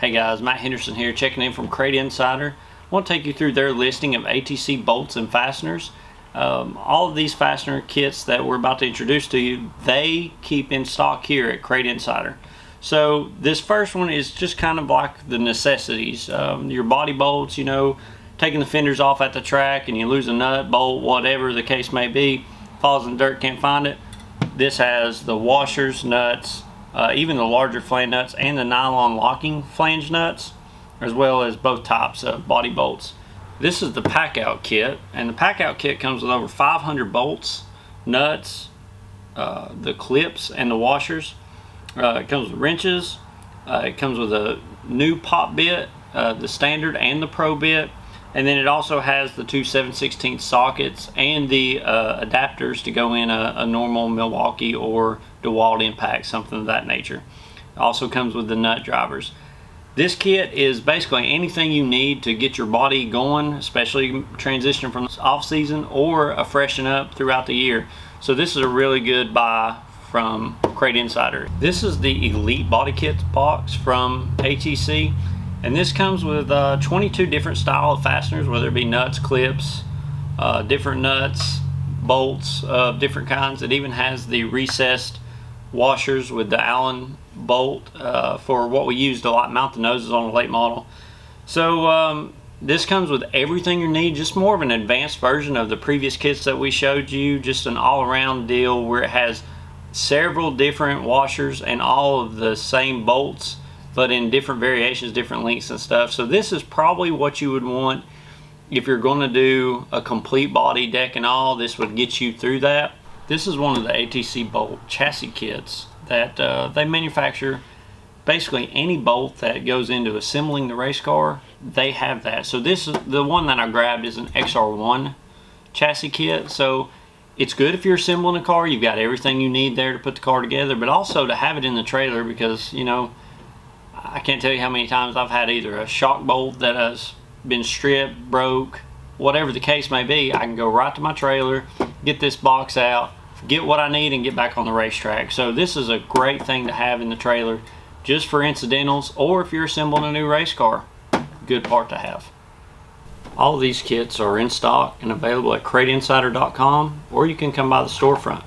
Hey guys, Matt Henderson here, checking in from Crate Insider. I want to take you through their listing of ATC bolts and fasteners. All of these fastener kits that we're about to introduce to you, they keep in stock here at Crate Insider. So this first one is just kind of like the necessities. Your body bolts, you know, taking the fenders off at the track and you lose a nut, bolt, whatever the case may be, falls in the dirt, can't find it. This has the washers, nuts, even the larger flange nuts and the nylon locking flange nuts, as well as both types of body bolts. This is the pack out kit, and the pack out kit comes with over 500 bolts, nuts, the clips and the washers. It comes with wrenches. It comes with a new pop bit, the standard and the pro bit, and then it also has the two 7/16 sockets and the adapters to go in a normal Milwaukee or DeWalt impact, something of that nature. It also comes with the nut drivers. This kit is basically anything you need to get your body going, especially transitioning from off season or a freshen up throughout the year. So this is a really good buy from Crate Insider. This is the Elite Body Kit box from ATC, and this comes with 22 different style of fasteners, whether it be nuts, clips, different nuts, bolts of different kinds. It even has the recessed washers with the Allen bolt for what we use to mount the noses on a Latemodel. So this comes with everything you need, just more of an advanced version of the previous kits that we showed you, just an all-around deal where it has several different washers and all of the same bolts, but in different variations, different lengths and stuff. So this is probably what you would want if you're going to do a complete body deck and all. This would get you through that. This is one of the ATC Bolt chassis kits that they manufacture. Basically any bolt that goes into assembling the race car, they have that. So this is the one that I grabbed, is an XR1 chassis kit. So it's good if you're assembling a car, you've got everything you need there to put the car together, but also to have it in the trailer, because, you know, I can't tell you how many times I've had either a shock bolt that has been stripped, broke, whatever the case may be. I can go right to my trailer, get this box out, get what I need, and get back on the racetrack. So this is a great thing to have in the trailer just for incidentals, or if you're assembling a new race car, good part to have. All of these kits are in stock and available at CrateInsider.com, or you can come by the storefront.